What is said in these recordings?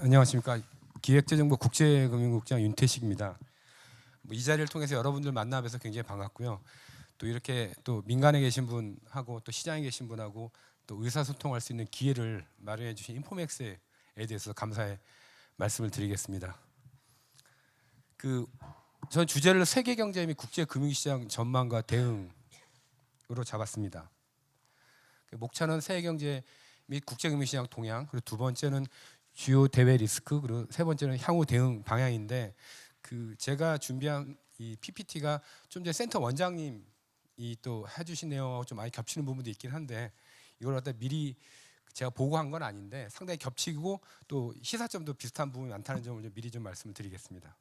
안녕하십니까. 기획재정부 국제금융국장 윤태식입니다. 이 자리를 통해서 여러분들 만나뵈서 굉장히 반갑고요. 또 이렇게 또 민간에 계신 분하고 또 시장에 계신 분하고 또 의사소통할 수 있는 기회를 마련해 주신 인포맥스에 대해서 감사의 말씀을 드리겠습니다. 전 주제를 세계 경제 및 국제 금융시장 전망과 대응으로 잡았습니다. 목차는 세계 경제 및 국제 금융시장 동향, 그리고 두 번째는 주요 대외 리스크, 그리고 세 번째는 향후 대응 방향인데 제가 준비한 이 PPT가 좀 전에 센터 원장님이 또 해주신 내용하고 좀 많이 겹치는 부분도 있긴 한데 이걸 갖다 미리 제가 보고한 건 아닌데 상당히 겹치고 또 시사점도 비슷한 부분이 많다는 점을 좀 미리 좀 말씀을 드리겠습니다.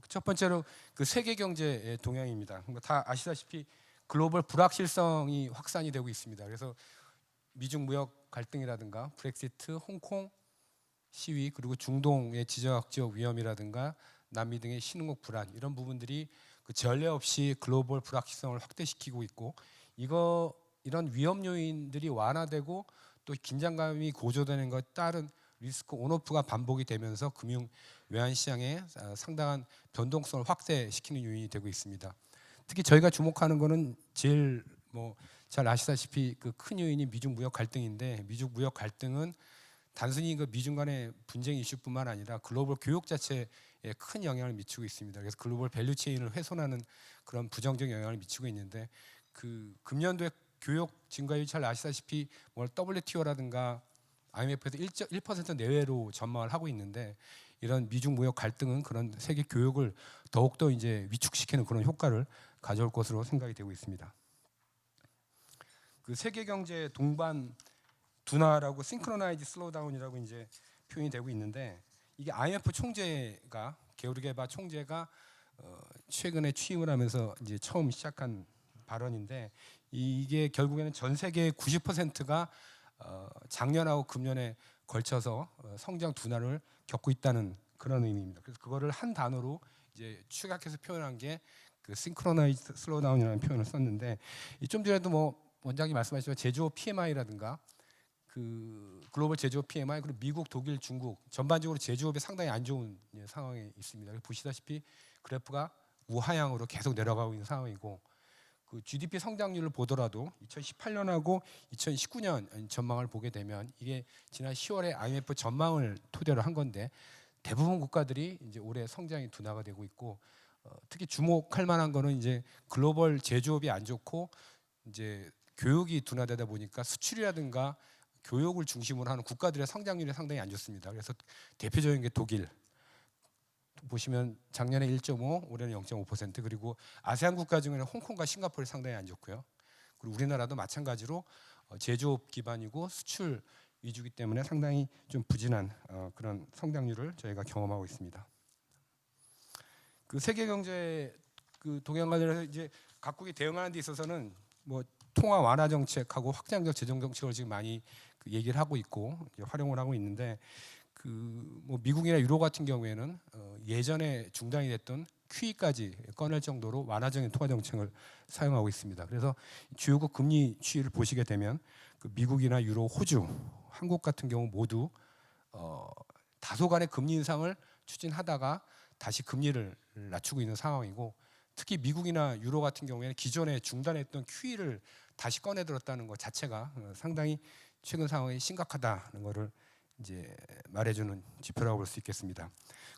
첫 번째로 세계 경제의 동향입니다. 다 아시다시피 글로벌 불확실성이 확산이 되고 있습니다. 그래서 미중 무역 갈등이라든가 브렉시트, 홍콩 시위, 그리고 중동의 지정학적 위험이라든가 남미 등의 신흥국 불안, 이런 부분들이 전례 없이 글로벌 불확실성을 확대시키고 있고 이런 위험 요인들이 완화되고 또 긴장감이 고조되는 것에 따른 리스크 온오프가 반복이 되면서 금융 외환 시장에 상당한 변동성을 확대시키는 요인이 되고 있습니다. 특히 저희가 주목하는 것은 제일 잘 아시다시피 큰 요인이 미중 무역 갈등인데, 미중 무역 갈등은 단순히 미중 간의 분쟁 이슈뿐만 아니라 글로벌 교역 자체에 큰 영향을 미치고 있습니다. 그래서 글로벌 밸류 체인을 훼손하는 그런 부정적 영향을 미치고 있는데, 금년도에 교역 증가율이 잘 아시다시피 WTO라든가 IMF에서 1% 내외로 전망을 하고 있는데, 이런 미중 무역 갈등은 그런 세계 교역을 더욱더 이제 위축시키는 그런 효과를 가져올 것으로 생각이 되고 있습니다. 세계 경제 동반 둔화라고 싱크로나이즈 슬로우다운이라고 이제 표현이 되고 있는데, 이게 IMF 총재가 게오르게바 총재가 최근에 취임을 하면서 이제 처음 시작한 발언인데, 이게 결국에는 전 세계 90%가 작년하고 금년에 걸쳐서 성장 둔화를 겪고 있다는 그런 의미입니다. 그래서 그거를 한 단어로 이제 축약해서 표현한 게 싱크로나이즈 슬로우다운이라는 표현을 썼는데, 좀 전에도 원장님 말씀하셨지만 제조업 PMI라든가 글로벌 제조업 PMI, 그리고 미국, 독일, 중국 전반적으로 제조업이 상당히 안 좋은 상황에 있습니다. 보시다시피 그래프가 우하향으로 계속 내려가고 있는 상황이고, GDP 성장률을 보더라도 2018년하고 2019년 전망을 보게 되면 이게 지난 10월에 IMF 전망을 토대로 한 건데, 대부분 국가들이 이제 올해 성장이 둔화가 되고 있고, 특히 주목할 만한 거는 이제 글로벌 제조업이 안 좋고 이제 교육이 둔화되다 보니까 수출이라든가 교육을 중심으로 하는 국가들의 성장률이 상당히 안 좋습니다. 그래서 대표적인 게 독일 보시면 작년에 1.5, 올해는 0.5%, 그리고 아세안 국가 중에는 홍콩과 싱가포르이 상당히 안 좋고요. 그리고 우리나라도 마찬가지로 제조업 기반이고 수출 위주이기 때문에 상당히 좀 부진한 그런 성장률을 저희가 경험하고 있습니다. 세계 경제 동향 관련해서 이제 각국이 대응하는 데 있어서는 통화 완화 정책하고 확장적 재정 정책을 지금 많이 얘기를 하고 있고 활용을 하고 있는데, 미국이나 유로 같은 경우에는 예전에 중단이 됐던 QE까지 꺼낼 정도로 완화적인 통화 정책을 사용하고 있습니다. 그래서 주요국 금리 추이를 보시게 되면 미국이나 유로, 호주, 한국 같은 경우 모두 다소간의 금리 인상을 추진하다가 다시 금리를 낮추고 있는 상황이고, 특히 미국이나 유로 같은 경우에는 기존에 중단했던 QE를 다시 꺼내 들었다는 것 자체가 상당히 최근 상황이 심각하다는 것을 이제 말해주는 지표라고 볼 수 있겠습니다.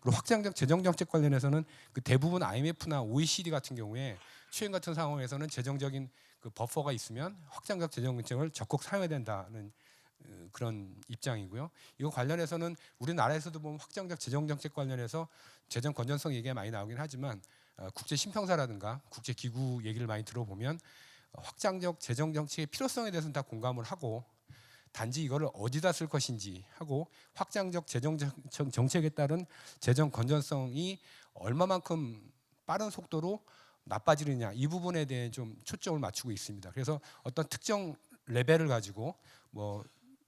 그리고 확장적 재정 정책 관련해서는 대부분 IMF나 OECD 같은 경우에 최근 같은 상황에서는 재정적인 버퍼가 있으면 확장적 재정 정책을 적극 사용해야 된다는 그런 입장이고요. 이거 관련해서는 우리나라에서도 보면 확장적 재정 정책 관련해서 재정 건전성 얘기가 많이 나오긴 하지만 국제 신평사라든가 국제 기구 얘기를 많이 들어보면 확장적 재정 정책의 필요성에 대해서는 다 공감을 하고, 단지 이거를 어디다 쓸 것인지 하고 확장적 재정 정책에 따른 재정 건전성이 얼마만큼 빠른 속도로 나빠지느냐, 이 부분에 대해 좀 초점을 맞추고 있습니다. 그래서 어떤 특정 레벨을 가지고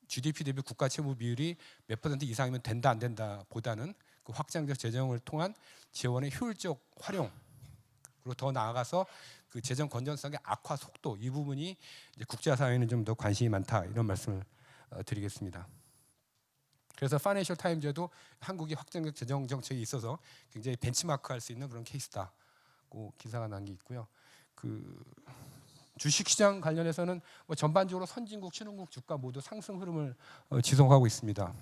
GDP 대비 국가 채무 비율이 몇 퍼센트 이상이면 된다 안 된다 보다는 확장적 재정을 통한 재원의 효율적 활용, 그리고 더 나아가서 재정 건전성의 악화 속도, 이 부분이 이제 국제사회는 좀 더 관심이 많다, 이런 말씀을 드리겠습니다. 그래서 파이낸셜 타임즈에도 한국이 확정적 재정 정책이 있어서 굉장히 벤치마크할 수 있는 그런 케이스다고 기사가 난 게 있고요. 그 주식시장 관련해서는 뭐 전반적으로 선진국, 신흥국 주가 모두 상승 흐름을 지속하고 있습니다.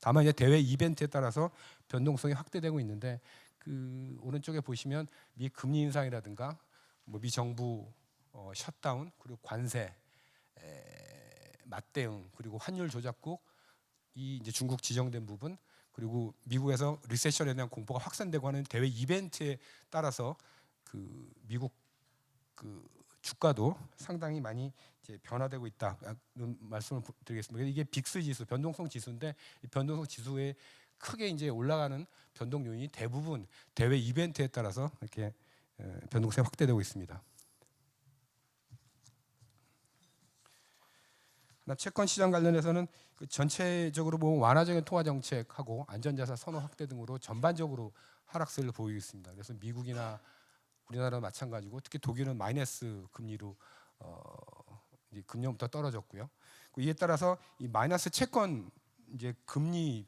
다만 이제 대외 이벤트에 따라서 변동성이 확대되고 있는데 그 오른쪽에 보시면 미 금리 인상이라든가 뭐 미 정부 셧다운 그리고 관세 맞대응 그리고 환율 조작국 이 이제 중국 지정된 부분 그리고 미국에서 리세션에 대한 공포가 확산되고 하는 대외 이벤트에 따라서 그 미국 그 주가도 상당히 많이 이제 변화되고 있다는 말씀을 드리겠습니다. 이게 빅스 지수, 변동성 지수인데 이 변동성 지수에 크게 이제 올라가는 변동 요인이 대부분 대외 이벤트에 따라서 이렇게 변동성이 확대되고 있습니다. 채권 시장 관련해서는 그 전체적으로 뭐 완화적인 통화 정책하고 안전자산 선호 확대 등으로 전반적으로 하락세를 보이고 있습니다. 그래서 미국이나 우리나라도 마찬가지고 특히 독일은 마이너스 금리로 이제 금년부터 떨어졌고요. 이에 따라서 이 마이너스 채권 이제 금리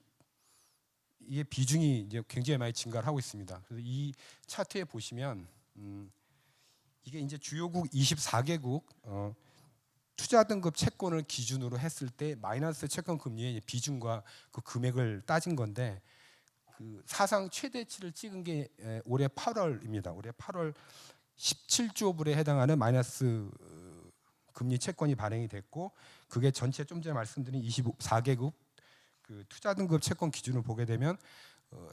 이의 비중이 이제 굉장히 많이 증가를 하고 있습니다. 그래서 이 차트에 보시면 이게 이제 주요국 24개국 투자 등급 채권을 기준으로 했을 때 마이너스 채권 금리의 비중과 그 금액을 따진 건데 그 사상 최대치를 찍은 게 올해 8월입니다. 올해 8월 17조 불에 해당하는 마이너스 금리 채권이 발행이 됐고 그게 전체 좀 전에 말씀드린 24개국 그 투자 등급 채권 기준을 보게 되면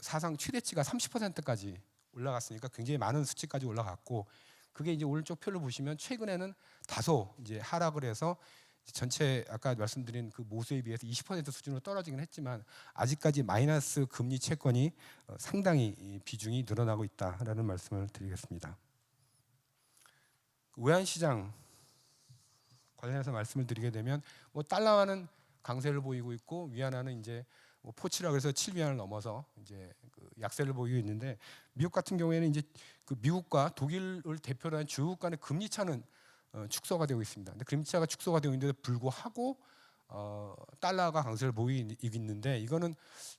사상 최대치가 30%까지 올라갔으니까 굉장히 많은 수치까지 올라갔고 그게 이제 오른쪽 표를 보시면 최근에는 다소 이제 하락을 해서 전체 아까 말씀드린 그 모수에 비해서 20% 수준으로 떨어지긴 했지만 아직까지 마이너스 금리 채권이 상당히 비중이 늘어나고 있다라는 말씀을 드리겠습니다. 외환시장 관련해서 말씀을 드리게 되면 뭐 달러화는 강세를 보이고 있고 위안화는 이제 뭐 포치라고 해서 7위안을 넘어서 이제 그 약세를 보이고 있는데 미국 같은 경우에는 이제 그 미국과 독일을 대표로 한 주요국 간의 금리 차는 축소가 되고 있습니다. 근데 금리 차가 축소가 되고 있는데도 불구하고 달러가 강세를 보이고 있는데 이거는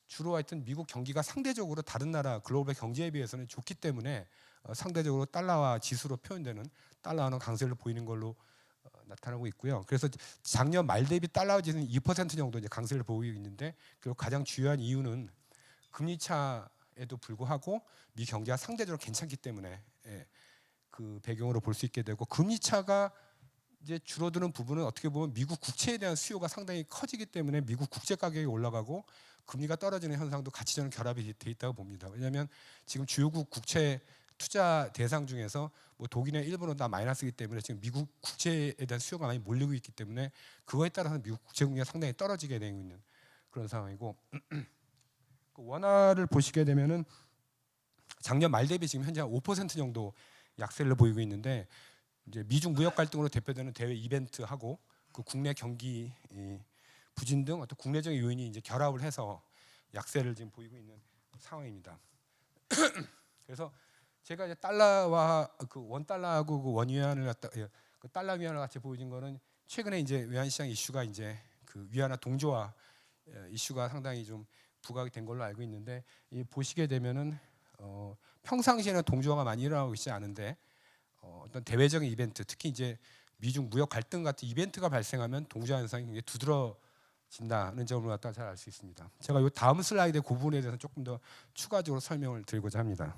주로 하여튼 미국 경기가 상대적으로 다른 나라 글로벌 경제에 비해서는 좋기 때문에 상대적으로 달러화 지수로 표현되는 달러화는 강세를 보이는 걸로 나타나고 있고요. 그래서 작년 말 대비 달러 지수는 2% 정도 이제 강세를 보이고 있는데 그리고 가장 주요한 이유는 금리 차에도 불구하고 미 경제가 상대적으로 괜찮기 때문에 그 배경으로 볼 수 있게 되고 금리 차가 이제 줄어드는 부분은 어떻게 보면 미국 국채에 대한 수요가 상당히 커지기 때문에 미국 국채 가격이 올라가고 금리가 떨어지는 현상도 같이 저는 결합이 돼 있다고 봅니다. 왜냐하면 지금 주요국 국채 투자 대상 중에서 뭐 독일이나 일본은 다 마이너스이기 때문에 지금 미국 국채에 대한 수요가 많이 몰리고 있기 때문에 그거에 따라서 미국 국채 금리가 상당히 떨어지게 되고 있는 그런 상황이고 그 원화를 보시게 되면은 작년 말 대비 지금 현재 한 5% 정도 약세를 보이고 있는데 이제 미중 무역 갈등으로 대표되는 대외 이벤트하고 그 국내 경기 부진 등 어떤 국내적인 요인이 이제 결합을 해서 약세를 지금 보이고 있는 상황입니다. 그래서 제가 이제 달러와 그 원 달러하고 그 원 위안을 갖다 그 달러 위안을 같이 보여준 거는 최근에 이제 외환 시장 이슈가 이제 그 위안화 동조화 이슈가 상당히 좀 부각이 된 걸로 알고 있는데 이 보시게 되면은 평상시에는 동조화가 많이 일어나고 있지 않은데 어떤 대외적인 이벤트 특히 이제 미중 무역 갈등 같은 이벤트가 발생하면 동조화 현상이 굉장히 두드러진다는 점을 갖다 잘 알 수 있습니다. 제가 이 다음 슬라이드의 그 부분에 대해서 조금 더 추가적으로 설명을 드리고자 합니다.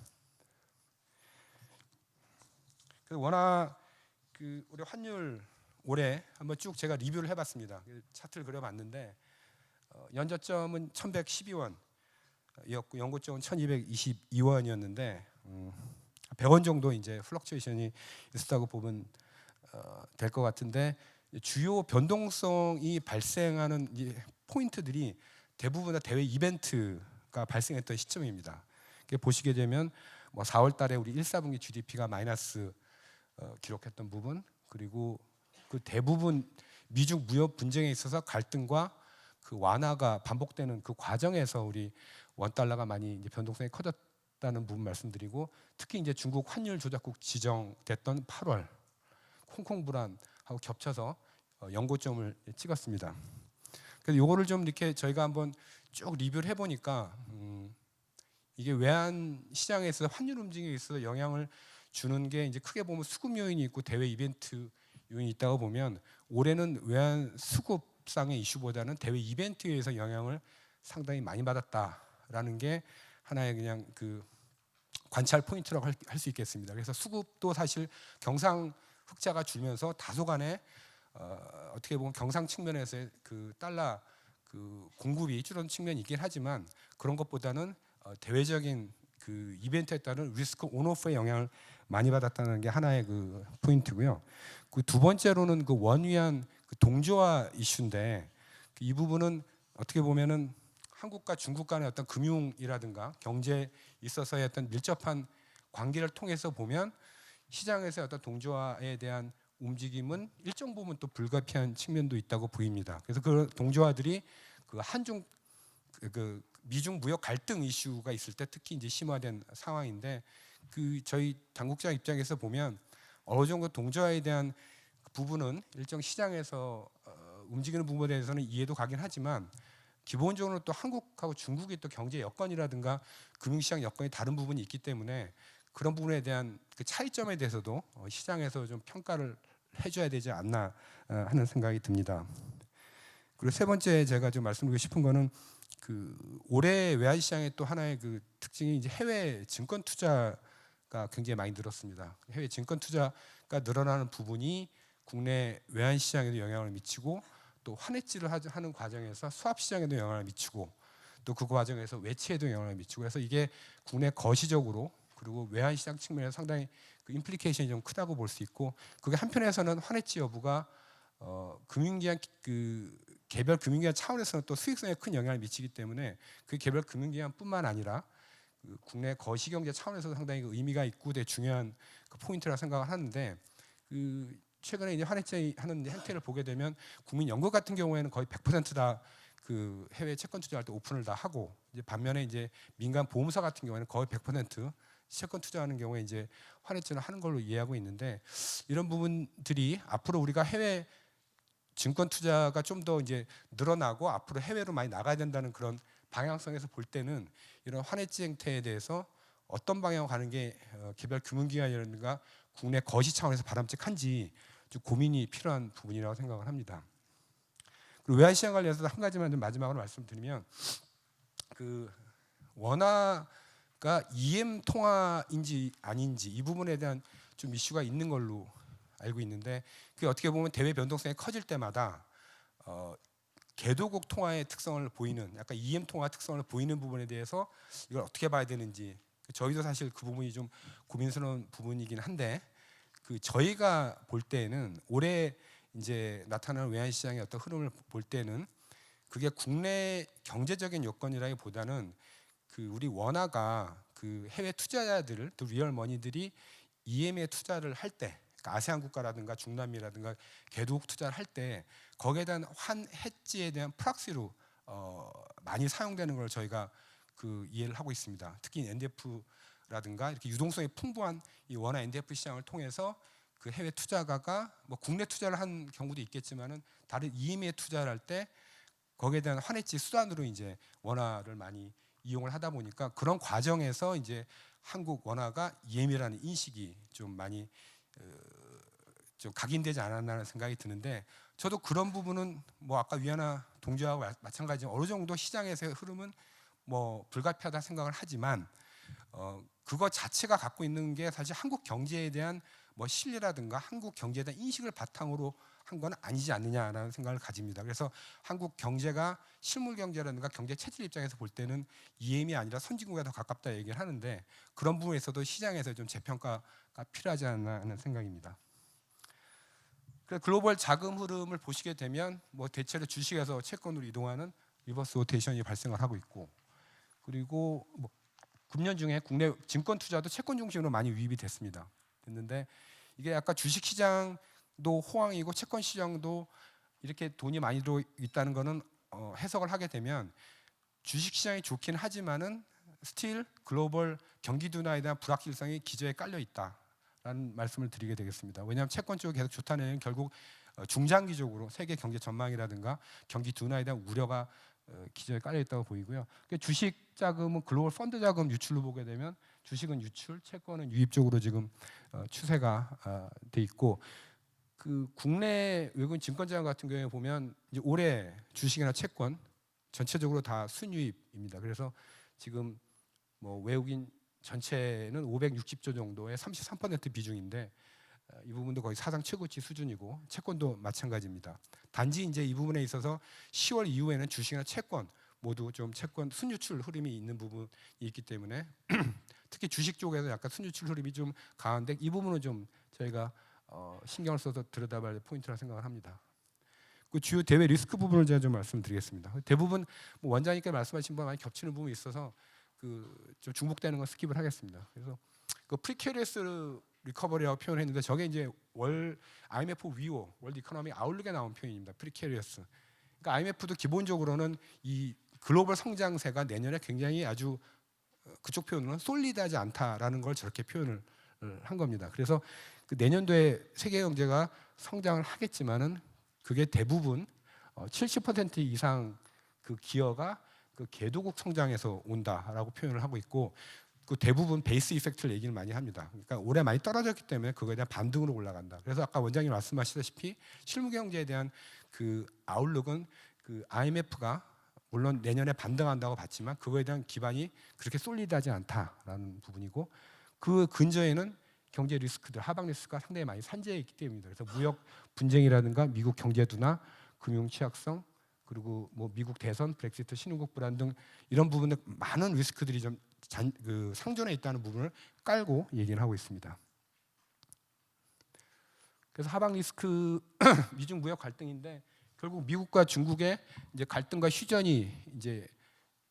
워낙 그 우리 환율 올해 한번 쭉 제가 리뷰를 해봤습니다. 차트를 그려봤는데 연저점은 1,112원이었고 연고점은 1,222원이었는데 100원 정도 이제 플럭추에이션이 있었다고 보면 될 것 같은데 주요 변동성이 발생하는 포인트들이 대부분 다 대외 이벤트가 발생했던 시점입니다. 보시게 되면 뭐 4월달에 우리 1사분기 GDP가 마이너스 기록했던 부분 그리고 그 대부분 미중 무역 분쟁에 있어서 갈등과 그 완화가 반복되는 그 과정에서 우리 원 달러가 많이 이제 변동성이 커졌다는 부분 말씀드리고 특히 이제 중국 환율 조작국 지정됐던 8월 홍콩 불안하고 겹쳐서 연고점을 찍었습니다. 그래서 요거를 좀 이렇게 저희가 한번 쭉 리뷰를 해보니까 이게 외환 시장에서 환율 움직임에 있어서 영향을 주는 게 이제 크게 보면 수급 요인이 있고 대외 이벤트 요인이 있다고 보면 올해는 외환 수급상의 이슈보다는 대외 이벤트에 의해서 영향을 상당히 많이 받았다라는 게 하나의 그냥 그 관찰 포인트라고 할 수 있겠습니다. 그래서 수급도 사실 경상 흑자가 줄면서 다소간의 어떻게 보면 경상 측면에서의 그 달러 그 공급이 줄어든 측면이 있긴 하지만 그런 것보다는 대외적인 그 이벤트에 따른 리스크 온오프의 영향을 많이 받았다는 게 하나의 그 포인트고요. 그 두 번째로는 그 원위안 그 동조화 이슈인데 이 부분은 어떻게 보면은 한국과 중국 간의 어떤 금융이라든가 경제에 있어서의 어떤 밀접한 관계를 통해서 보면 시장에서의 어떤 동조화에 대한 움직임은 일정 부분 또 불가피한 측면도 있다고 보입니다. 그래서 그 동조화들이 그 한중 그 미중 무역 갈등 이슈가 있을 때 특히 이제 심화된 상황인데 그 저희 당국자 입장에서 보면 어느 정도 동조화에 대한 부분은 일정 시장에서 움직이는 부분에 대해서는 이해도 가긴 하지만 기본적으로 또 한국하고 중국의 또 경제 여건이라든가 금융시장 여건이 다른 부분이 있기 때문에 그런 부분에 대한 그 차이점에 대해서도 시장에서 좀 평가를 해줘야 되지 않나 하는 생각이 듭니다. 그리고 세 번째 제가 좀 말씀드리고 싶은 거는 그 올해 외환시장의 또 하나의 그 특징이 이제 해외 증권 투자가 굉장히 많이 늘었습니다. 해외 증권 투자가 늘어나는 부분이 국내 외환시장에도 영향을 미치고 또 환해지를 하는 과정에서 수합시장에도 영향을 미치고 또 그 과정에서 외채에도 영향을 미치고 그래서 이게 국내 거시적으로 그리고 외환시장 측면에서 상당히 그 임플리케이션이 좀 크다고 볼 수 있고 그게 한편에서는 환해지 여부가 금융기관 그 개별 금융기관 차원에서는 또 수익성에 큰 영향을 미치기 때문에 그 개별 금융기관뿐만 아니라 그 국내 거시경제 차원에서도 상당히 그 의미가 있고 되게 중요한 그 포인트라 생각을 하는데 그 최근에 이제 환해지 하는 행태를 보게 되면 국민연금 같은 경우에는 거의 100%다 그 해외 채권 투자할 때 오픈을 다 하고 이제 반면에 이제 민간 보험사 같은 경우에는 거의 100% 채권 투자하는 경우에 이제 환해지를 하는 걸로 이해하고 있는데 이런 부분들이 앞으로 우리가 해외 증권 투자가 좀 더 이제 늘어나고 앞으로 해외로 많이 나가야 된다는 그런 방향성에서 볼 때는 이런 환해지 행태에 대해서 어떤 방향으로 가는 게 개별 금융기관이라든가 국내 거시 차원에서 바람직한지 좀 고민이 필요한 부분이라고 생각을 합니다. 그리고 외환시장 관련해서 한 가지만 좀 마지막으로 말씀드리면 그 원화가 EM 통화인지 아닌지 이 부분에 대한 좀 이슈가 있는 걸로 알고 있는데 그게 어떻게 보면 대외 변동성이 커질 때마다 개도국 통화의 특성을 보이는 약간 EM 통화 특성을 보이는 부분에 대해서 이걸 어떻게 봐야 되는지 저희도 사실 그 부분이 좀 고민스러운 부분이긴 한데 그 저희가 볼 때는 올해 이제 나타나는 외환시장의 어떤 흐름을 볼 때는 그게 국내 경제적인 요건이라기보다는 그 우리 원화가 그 해외 투자자들 또 리얼 머니들이 EM에 투자를 할 때 그러니까 아세안 국가라든가 중남미라든가 개도국 투자를 할 때 거기에 대한 환 해지에 대한 프락시로 많이 사용되는 걸 저희가 그 이해를 하고 있습니다. 특히 NDF라든가 이렇게 유동성이 풍부한 이 원화 NDF 시장을 통해서 그 해외 투자가가 뭐 국내 투자를 한 경우도 있겠지만은 다른 EM에 투자를 할 때 거기에 대한 환해지 수단으로 이제 원화를 많이 이용을 하다 보니까 그런 과정에서 이제 한국 원화가 EM이라는 인식이 좀 많이 좀 각인되지 않았나는 생각이 드는데 저도 그런 부분은 뭐 아까 위안화 동조하고 마찬가지로 어느 정도 시장에서의 흐름은 뭐 불가피하다 생각을 하지만 그거 자체가 갖고 있는 게 사실 한국 경제에 대한 뭐 신뢰라든가 한국 경제에 대한 인식을 바탕으로 한 건 아니지 않느냐라는 생각을 가집니다. 그래서 한국 경제가 실물 경제라든가 경제 체질 입장에서 볼 때는 EM이 아니라 선진국에 더 가깝다 얘기를 하는데 그런 부분에서도 시장에서 좀 재평가가 필요하지 않나 하는 생각입니다. 그래서 글로벌 자금 흐름을 보시게 되면 뭐 대체로 주식에서 채권으로 이동하는 리버스 로테이션이 발생을 하고 있고 그리고 뭐 금년 중에 국내 증권 투자도 채권 중심으로 많이 유입이 됐는데 이게 아까 주식 시장도 호황이고 채권 시장도 이렇게 돈이 많이 들어 있다는 거는 해석을 하게 되면 주식 시장이 좋긴 하지만은 스틸 글로벌 경기 둔화에 대한 불확실성이 기저에 깔려 있다라는 말씀을 드리게 되겠습니다. 왜냐하면 채권 쪽이 계속 좋다는 결국 중장기적으로 세계 경제 전망이라든가 경기 둔화에 대한 우려가 기저에 깔려 있다고 보이고요. 주식 자금은 글로벌 펀드 자금 유출로 보게 되면 주식은 유출, 채권은 유입 쪽으로 지금 추세가 돼 있고, 그 국내 외국인 증권자금 같은 경우에 보면 이제 올해 주식이나 채권 전체적으로 다 순유입입니다. 그래서 지금 뭐 외국인 전체는 560조 정도의 33% 비중인데 이 부분도 거의 사상 최고치 수준이고 채권도 마찬가지입니다. 단지 이제 이 부분에 있어서 10월 이후에는 주식이나 채권 모두 좀 채권 순유출 흐름이 있는 부분이 있기 때문에 특히 주식 쪽에서 약간 순유출 흐름이 좀 강한데 이 부분은 좀 저희가 신경을 써서 들여다봐야 될 포인트라 생각을 합니다. 그 주요 대외 리스크 부분을 제가 좀 말씀드리겠습니다. 대부분 뭐 원장님께 말씀하신 바와 많이 겹치는 부분이 있어서 그 좀 중복되는 건 스킵을 하겠습니다. 그래서 그 프리캐리어스 리커버리라고 표현했는데 저게 이제 IMF 위호 월드 이코노미 아웃룩에 나온 표현입니다. 프리캐리어스. 그러니까 IMF도 기본적으로는 이 글로벌 성장세가 내년에 굉장히 아주 그쪽 표현으로는 솔리드하지 않다라는 걸 저렇게 표현을 한 겁니다. 그래서 그 내년도에 세계 경제가 성장을 하겠지만은 그게 대부분 70% 이상 그 기여가 그 개도국 성장에서 온다라고 표현을 하고 있고, 그 대부분 베이스 이펙트를 얘기를 많이 합니다. 그러니까 올해 많이 떨어졌기 때문에 그거에 대한 반등으로 올라간다. 그래서 아까 원장님 말씀하시다시피 실무 경제에 대한 그 아웃룩은 그 IMF가 물론 내년에 반등한다고 봤지만 그거에 대한 기반이 그렇게 솔리드하지 않다라는 부분이고, 그 근저에는 경제 리스크들, 하방 리스크가 상당히 많이 산재해 있기 때문입니다. 그래서 무역 분쟁이라든가 미국 경제 둔화, 금융 취약성, 그리고 뭐 미국 대선, 브렉시트, 신흥국 불안 등 이런 부분에 많은 리스크들이 좀 상존해 있다는 부분을 깔고 얘기를 하고 있습니다. 그래서 하방 리스크 미중 무역 갈등인데 결국 미국과 중국의 이제 갈등과 휴전이 이제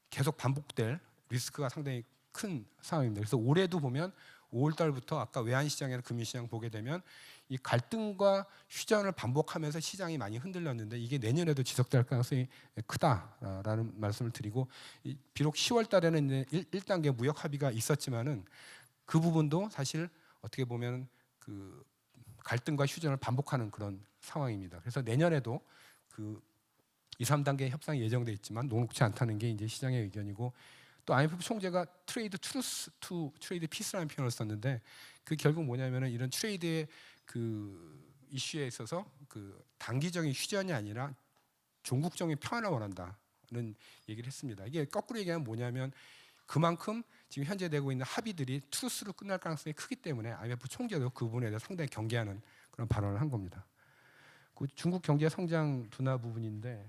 계속 반복될 리스크가 상당히 큰 상황입니다. 그래서 올해도 보면 5월 달부터 아까 외환 시장이나 금융 시장 보게 되면 이 갈등과 휴전을 반복하면서 시장이 많이 흔들렸는데 이게 내년에도 지속될 가능성이 크다라는 말씀을 드리고, 비록 10월 달에는 1단계 무역 합의가 있었지만은 그 부분도 사실 어떻게 보면 그 갈등과 휴전을 반복하는 그런 상황입니다. 그래서 내년에도 그 2, 3단계 협상이 예정돼 있지만 녹록지 않다는 게 이제 시장의 의견이고, 또 IMF 총재가 트레이드 트루스 투 트레이드 피스라는 표현을 썼는데 그 결국 뭐냐면은 이런 트레이드의 그 이슈에 있어서 그 단기적인 휴전이 아니라 종국적인 평화를 원한다는 얘기를 했습니다. 이게 거꾸로 얘기하면 뭐냐면 그만큼 지금 현재 되고 있는 합의들이 트루스로 끝날 가능성이 크기 때문에 IMF 총재도 그 부분에 대해서 상당히 경계하는 그런 발언을 한 겁니다. 그 중국 경제 성장 둔화 부분인데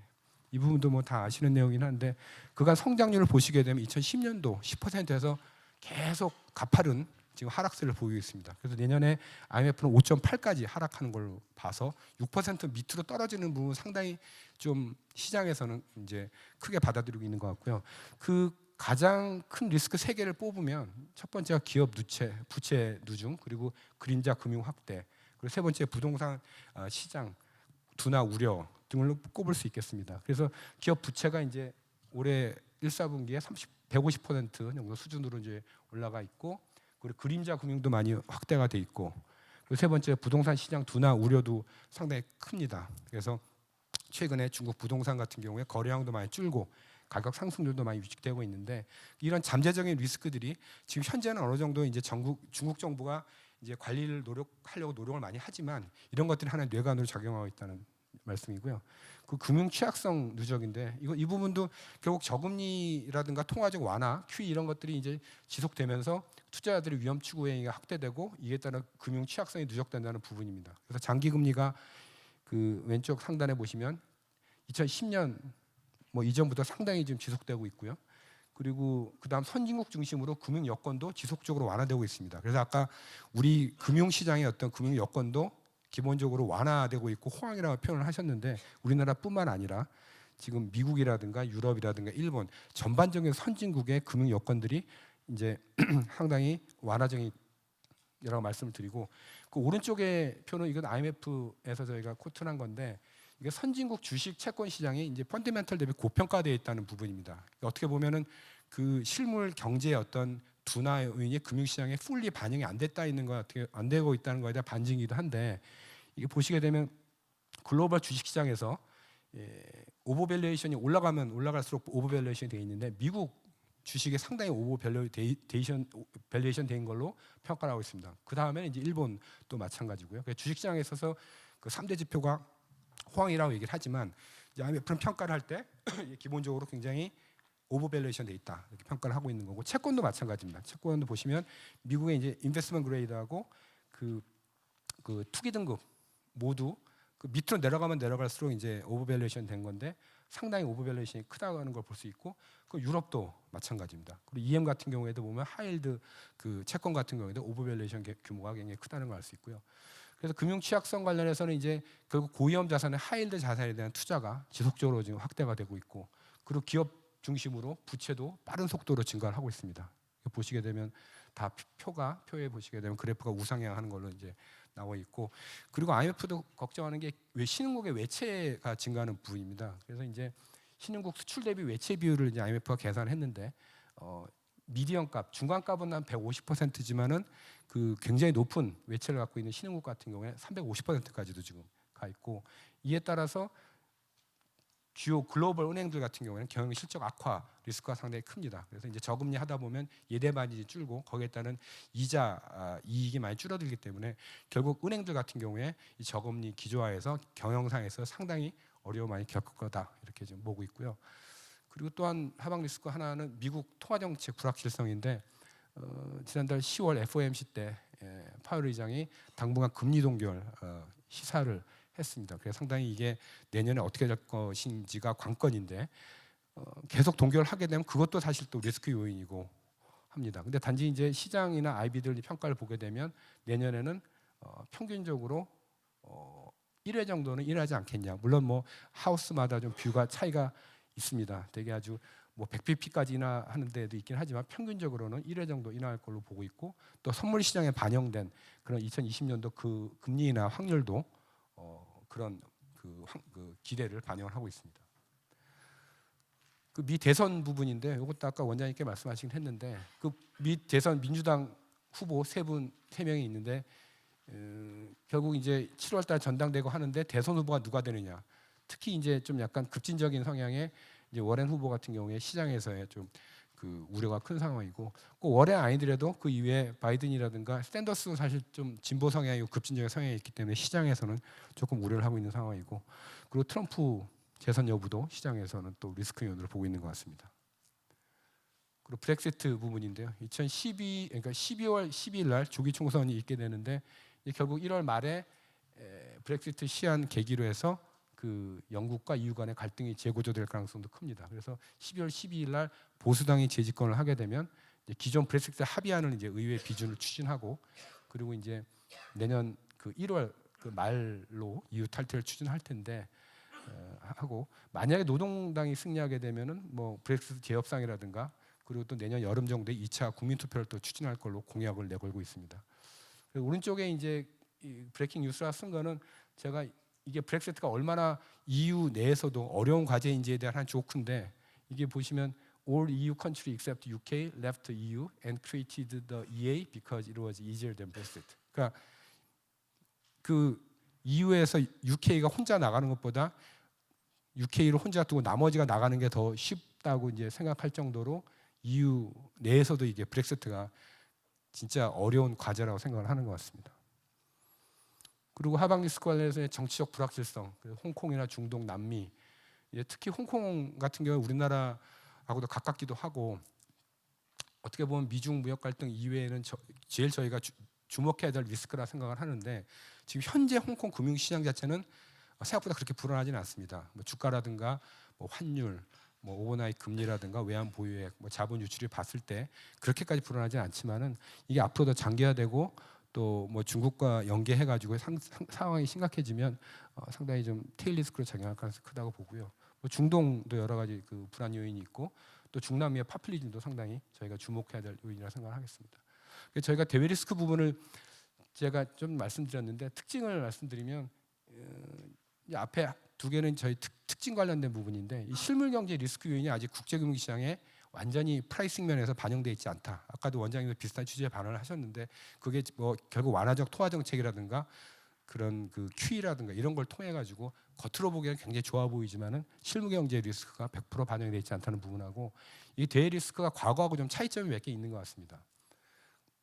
이 부분도 뭐 다 아시는 내용이긴 한데 그간 성장률을 보시게 되면 2010년도 10%에서 계속 가파른 지금 하락세를 보이고 있습니다. 그래서 내년에 IMF는 5.8까지 하락하는 걸로 봐서 6% 밑으로 떨어지는 부분 상당히 좀 시장에서는 이제 크게 받아들이고 있는 것 같고요. 그 가장 큰 리스크 세 개를 뽑으면 첫 번째가 기업 누체, 부채 누중, 그리고 그림자 금융 확대, 그리고 세 번째 부동산 시장 둔화 우려 등을 꼽을 수 있겠습니다. 그래서 기업 부채가 이제 올해 1, 4분기에 150% 정도 수준으로 이제 올라가 있고, 그리고 그림자 금융도 많이 확대가 돼 있고, 그리고 세 번째 부동산 시장 둔화 우려도 상당히 큽니다. 그래서 최근에 중국 부동산 같은 경우에 거래량도 많이 줄고 가격 상승률도 많이 위축되고 있는데 이런 잠재적인 리스크들이 지금 현재는 어느 정도 이제 중국 정부가 이제 관리를 하려고 노력을 많이 하지만 이런 것들이 하나의 뇌관으로 작용하고 있다는 말씀이고요. 그 금융 취약성 누적인데 이 부분도 결국 저금리라든가 통화적 완화, QE 이런 것들이 이제 지속되면서 투자자들의 위험 추구 행위가 확대되고 이에 따라 금융 취약성이 누적된다는 부분입니다. 그래서 장기 금리가 그 왼쪽 상단에 보시면 2010년 뭐 이전부터 상당히 지금 지속되고 있고요. 그리고 그다음 선진국 중심으로 금융 여건도 지속적으로 완화되고 있습니다. 그래서 아까 우리 금융 시장의 어떤 금융 여건도 기본적으로 완화되고 있고 호황이라고 표현을 하셨는데 우리나라뿐만 아니라 지금 미국이라든가 유럽이라든가 일본 전반적인 선진국의 금융 여건들이 이제 상당히 완화적이라고 말씀을 드리고, 그 오른쪽의 표는 이건 IMF에서 저희가 코트한 건데 이게 선진국 주식 채권 시장이 이제 펀더멘털 대비 고평가되어 있다는 부분입니다. 어떻게 보면은 그 실물 경제의 어떤 둔화의 요인이 금융시장에 풀리 반영이 안 됐다 있는 거 어떻게 안 되고 있다는 거에 대한 반증이기도 한데 이게 보시게 되면 글로벌 주식시장에서 오버밸류에이션이 올라가면 올라갈수록 오버밸류에이션이 되어 있는데 미국 주식에 상당히 오버밸류에이션 된 걸로 평가를 하고 있습니다. 그 다음에 이제 일본도 마찬가지고요. 주식시장에 있어서 그 3대 지표가 호황이라고 얘기를 하지만 IMF는 평가를 할 때 기본적으로 굉장히 오버밸류에이션 돼 있다 이렇게 평가를 하고 있는 거고 채권도 마찬가지입니다. 채권도 보시면 미국의 이제 인베스트먼트 그레이드하고 그 투기 등급 모두 그 밑으로 내려가면 내려갈수록 이제 오버밸류에이션 된 건데 상당히 오버밸류에이션이 크다는 걸 볼 수 있고 그 유럽도 마찬가지입니다. 그리고 EM 같은 경우에도 보면 하이힐드 그 채권 같은 경우에도 오버밸류에이션 규모가 굉장히 크다는 걸 알 수 있고요. 그래서 금융 취약성 관련해서는 이제 결국 고위험 자산의 하이힐드 자산에 대한 투자가 지속적으로 지금 확대가 되고 있고 그리고 기업 중심으로 부채도 빠른 속도로 증가를 하고 있습니다. 보시게 되면 다 표에 보시게 되면 그래프가 우상향하는 걸로 이제 나와 있고 그리고 IMF도 걱정하는 게 신흥국의 외채가 증가하는 부분입니다. 그래서 이제 신흥국 수출 대비 외채 비율을 이제 IMF가 계산을 했는데 미디언값, 중간값은 한 150%지만은 그 굉장히 높은 외채를 갖고 있는 신흥국 같은 경우에 350%까지도 지금 가 있고 이에 따라서 주요 글로벌 은행들 같은 경우에는 경영 실적 악화 리스크가 상당히 큽니다. 그래서 이제 저금리 하다 보면 예대마진이 줄고 거기에 따른 이자 이익이 많이 줄어들기 때문에 결국 은행들 같은 경우에 이 저금리 기조화에서 경영상에서 상당히 어려움 많이 겪을 거다 이렇게 좀 보고 있고요. 그리고 또한 하방 리스크 하나는 미국 통화 정책 불확실성인데 지난달 10월 FOMC 때 파월 의장이 당분간 금리 동결 시사를 했습니다. 그래서 상당히 이게 내년에 어떻게 될 것인지가 관건인데 계속 동결하게 되면 그것도 사실 또 리스크 요인이고 합니다. 근데 단지 이제 시장이나 IB들 평가를 보게 되면 내년에는 평균적으로 1회 정도는 일하지 않겠냐. 물론 뭐 하우스마다 좀 뷰가 차이가 있습니다. 되게 아주 뭐 100bp까지나 하는 데도 있긴 하지만 평균적으로는 1회 정도 인하할 걸로 보고 있고 또 선물 시장에 반영된 그런 2020년도 그 금리나 확률도 그런 그 기대를 반영을 하고 있습니다. 그 미 대선 부분인데 이것도 아까 원장님께 말씀하시긴 했는데 그 미 대선 민주당 후보 세 명이 있는데 결국 이제 7월달 전당대고 하는데 대선 후보가 누가 되느냐. 특히 이제 좀 약간 급진적인 성향의 이제 워렌 후보 같은 경우에 시장에서의 좀 그 우려가 큰 상황이고 꼭 워렌 아니더라도 그 이외에 바이든이라든가 샌더스도 사실 좀 진보 성향이고 급진적인 성향이 있기 때문에 시장에서는 조금 우려를 하고 있는 상황이고 그리고 트럼프 재선 여부도 시장에서는 또 리스크 요인으로 보고 있는 것 같습니다. 그리고 브렉시트 부분인데요. 2012 그러니까 12월 12일 날 조기 총선이 있게 되는데 결국 1월 말에 브렉시트 시한 계기로 해서 그 영국과 EU 간의 갈등이 재고조될 가능성도 큽니다. 그래서 12월 12일 날 보수당이 재집권을 하게 되면 이제 기존 브렉시트 합의안을 이제 의회 비준을 추진하고 그리고 이제 내년 그 1월 그 말로 EU 탈퇴를 추진할 텐데 하고 만약에 노동당이 승리하게 되면은 뭐 브렉시트 재협상이라든가 그리고 또 내년 여름 정도에 2차 국민투표를 또 추진할 걸로 공약을 내걸고 있습니다. 오른쪽에 이제 이 브레이킹 뉴스라 쓴 거는 제가 이게 브렉시트가 얼마나 EU 내에서도 어려운 과제인지에 대한 한 조크인데 이게 보시면 all EU country except UK left EU and created the EA because it was easier than Brexit. 그러니까 그 EU에서 UK가 혼자 나가는 것보다 UK를 혼자 두고 나머지가 나가는 게 더 쉽다고 이제 생각할 정도로 EU 내에서도 이게 브렉시트가 진짜 어려운 과제라고 생각을 하는 것 같습니다. 그리고 하방 리스크 관련해서의 정치적 불확실성, 홍콩이나 중동, 남미, 특히 홍콩 같은 경우 우리나라하고도 가깝기도 하고 어떻게 보면 미중 무역 갈등 이외에는 제일 저희가 주목해야 될 리스크라 생각을 하는데 지금 현재 홍콩 금융시장 자체는 생각보다 그렇게 불안하지는 않습니다. 뭐 주가라든가 뭐 환율, 뭐 오버나잇 금리라든가 외환 보유액, 뭐 자본 유출을 봤을 때 그렇게까지 불안하지 않지만은 이게 앞으로 더 장기화되고 또 뭐 중국과 연계해가지고 상황이 심각해지면 상당히 좀 테일 리스크로 작용할 가능성이 크다고 보고요. 뭐 중동도 여러 가지 그 불안 요인이 있고 또 중남미의 파퓰리즘도 상당히 저희가 주목해야 될 요인이라 생각하겠습니다. 저희가 대외 리스크 부분을 제가 좀 말씀드렸는데 특징을 말씀드리면 이 앞에 두 개는 저희 특징 관련된 부분인데 이 실물 경제 리스크 요인이 아직 국제 금융 시장에 완전히 프라이싱 면에서 반영되어 있지 않다. 아까도 원장님도 비슷한 취지의 반응을 하셨는데 그게 뭐 결국 완화적 토화 정책이라든가 그런 그 QE라든가 이런 걸 통해 가지고 겉으로 보기에는 굉장히 좋아 보이지만은 실무 경제 리스크가 100% 반영되어 있지 않다는 부분하고 이 대외 리스크가 과거하고 좀 차이점이 몇 개 있는 것 같습니다.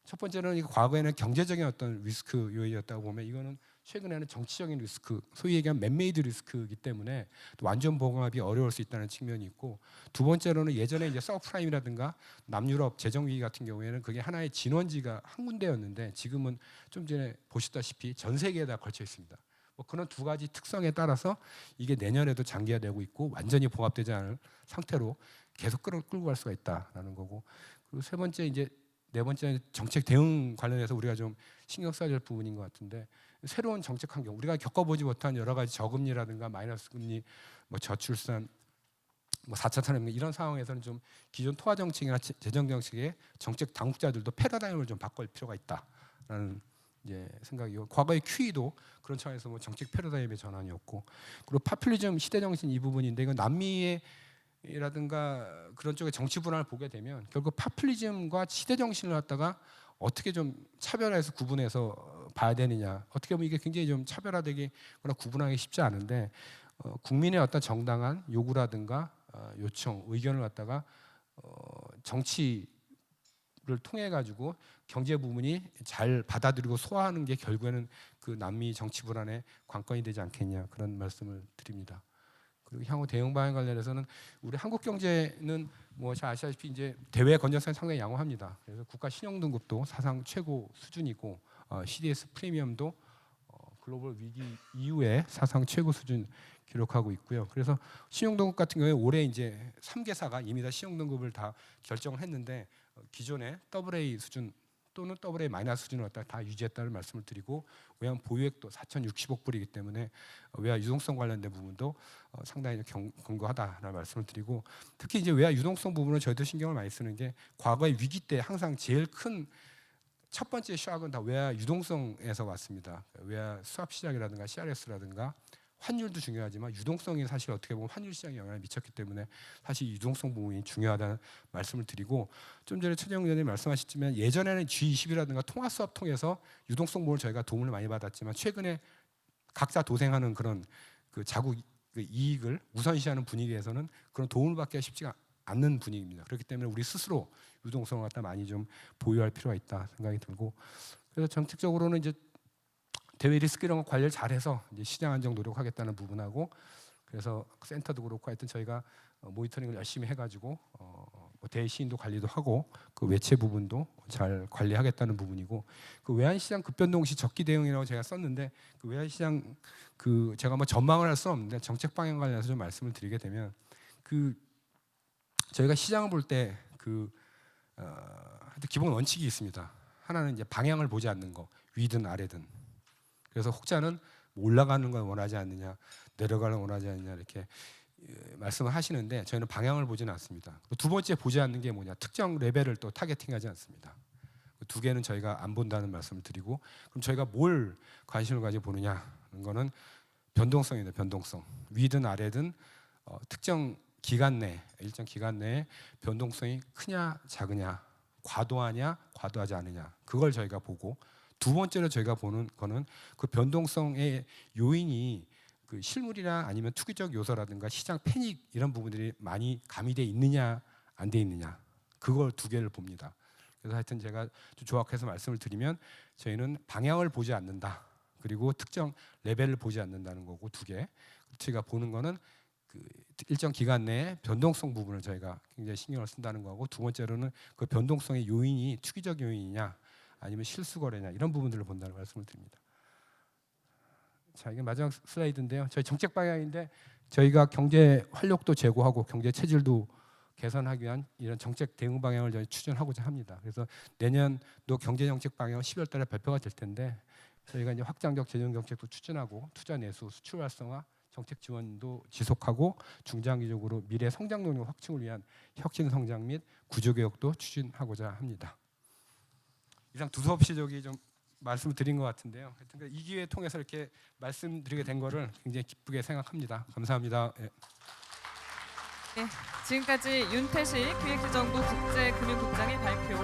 첫 번째는 과거에는 경제적인 어떤 리스크 요인이었다고 보면 이거는 최근에는 정치적인 리스크, 소위 얘기하면 맨메이드 리스크이기 때문에 또 완전 봉합이 어려울 수 있다는 측면이 있고, 두 번째로는 예전에 이제 서브프라임이라든가 남유럽 재정 위기 같은 경우에는 그게 하나의 진원지가 한 군데였는데 지금은 좀 전에 보셨다시피 전 세계에 다 걸쳐 있습니다. 뭐 그런 두 가지 특성에 따라서 이게 내년에도 장기화되고 있고 완전히 봉합되지 않을 상태로 계속 끌고 갈 수가 있다라는 거고, 그리고 세 번째 이제 네 번째는 정책 대응 관련해서 우리가 좀 신경 써야 될 부분인 것 같은데, 새로운 정책 환경, 우리가 겪어보지 못한 여러 가지 저금리라든가 마이너스 금리, 뭐 저출산, 뭐 4차 산업革命 이런 상황에서는 좀 기존 통화 정책이나 재정 정책의 정책 당국자들도 패러다임을 좀 바꿀 필요가 있다라는 이제 생각이고, 과거의 QE도 그런 차원에서 뭐 정책 패러다임의 전환이었고, 그리고 파퓰리즘 시대 정신 이 부분인데 이건 남미의 이라든가 그런 쪽의 정치 분할을 보게 되면 결국 파퓰리즘과 시대 정신을 갖다가 어떻게 좀 차별해서 구분해서 봐야 되느냐, 어떻게 보면 이게 굉장히 좀 차별화되기거나 구분하기 쉽지 않은데 국민의 어떤 정당한 요구라든가 요청, 의견을 갖다가 정치를 통해 가지고 경제 부분이 잘 받아들이고 소화하는 게 결국에는 그 남미 정치 불안의 관건이 되지 않겠냐, 그런 말씀을 드립니다. 그리고 향후 대응 방안 관련해서는 우리 한국 경제는 뭐 잘 아시다시피 이제 대외 건전성이 상당히 양호합니다. 그래서 국가 신용 등급도 사상 최고 수준이고 CDS 프리미엄도 글로벌 위기 이후에 사상 최고 수준 기록하고 있고요. 그래서 신용 등급 같은 경우에 올해 이제 3개사가 이미 다 신용 등급을 다 결정을 했는데 기존의 AA 수준 또는 AA 마이너스 수준을 갖다 다 유지했다는 말씀을 드리고, 외환 보유액도 4,060억 불이기 때문에 외화 유동성 관련된 부분도 상당히 견고하다라는 말씀을 드리고, 특히 이제 외화 유동성 부분은 저희도 신경을 많이 쓰는 게 과거의 위기 때 항상 제일 큰 첫 번째 샥은 다 외화 유동성에서 왔습니다. 외화 수합 시장이라든가 CRS라든가 환율도 중요하지만 유동성이 사실 어떻게 보면 환율 시장에 영향을 미쳤기 때문에 사실 유동성 부분이 중요하다는 말씀을 드리고, 좀 전에 최재형 의원님 말씀하셨지만 예전에는 G20이라든가 통화 수합 통해서 유동성 부분을 저희가 도움을 많이 받았지만 최근에 각자 도생하는 그런 그 자국 그 이익을 우선시하는 분위기에서는 그런 도움을 받기가 쉽지가 않는 분위기입니다. 그렇기 때문에 우리 스스로 유동성을 갖다 많이 좀 보유할 필요가 있다 생각이 들고, 그래서 정책적으로는 이제 대외 리스크 이런 거 관리를 잘해서 이제 시장 안정 노력하겠다는 부분하고, 그래서 센터도 그렇고 하여튼 저희가 모니터링을 열심히 해가지고 뭐 대외 시인도 관리도 하고 그 외채 부분도 잘 관리하겠다는 부분이고, 그 외환시장 급변동 시 적기 대응이라고 제가 썼는데 그 외환시장 그 제가 뭐 전망을 할 수 없는데 정책 방향 관련해서 좀 말씀을 드리게 되면 그 저희가 시장을 볼 때 그 하여튼 기본 원칙이 있습니다. 하나는 이제 방향을 보지 않는 거, 위든 아래든. 그래서 혹자는 올라가는 걸 원하지 않느냐, 내려가는 걸 원하지 않느냐 이렇게 말씀을 하시는데 저희는 방향을 보지는 않습니다. 두 번째 보지 않는 게 뭐냐, 특정 레벨을 또 타겟팅하지 않습니다. 두 개는 저희가 안 본다는 말씀을 드리고, 그럼 저희가 뭘 관심을 가지고 보느냐는 거는 변동성입니다. 변동성. 위든 아래든 특정 기간 내, 일정 기간 내에 변동성이 크냐 작으냐, 과도하냐 과도하지 않느냐, 그걸 저희가 보고, 두 번째로 저희가 보는 거는 그 변동성의 요인이 그 실물이나 아니면 투기적 요소라든가 시장 패닉 이런 부분들이 많이 가미돼 있느냐 안 돼 있느냐, 그걸 두 개를 봅니다. 그래서 하여튼 제가 좀 조합해서 말씀을 드리면 저희는 방향을 보지 않는다, 그리고 특정 레벨을 보지 않는다는 거고, 두 개. 저희가 보는 거는 그 일정 기간 내에 변동성 부분을 저희가 굉장히 신경을 쓴다는 거고, 두 번째로는 그 변동성의 요인이 투기적 요인이냐 아니면 실수 거래냐 이런 부분들을 본다는 말씀을 드립니다. 자, 이게 마지막 슬라이드인데요. 저희 정책 방향인데 저희가 경제 활력도 제고하고 경제 체질도 개선하기 위한 이런 정책 대응 방향을 저희 추진하고자 합니다. 그래서 내년도 경제 정책 방향은 12월 달에 발표가 될 텐데 저희가 이제 확장적 재정 정책도 추진하고 투자 내수, 수출 활성화, 정책 지원도 지속하고 중장기적으로 미래 성장 동력 확충을 위한 혁신 성장 및 구조 개혁도 추진하고자 합니다. 이상 두서없이 저기 좀 말씀을 드린 것 같은데요. 하여튼 이 기회 통해서 이렇게 말씀드리게 된 거를 굉장히 기쁘게 생각합니다. 감사합니다. 예. 네, 지금까지 윤태식 기획재정부 국제금융국장의 발표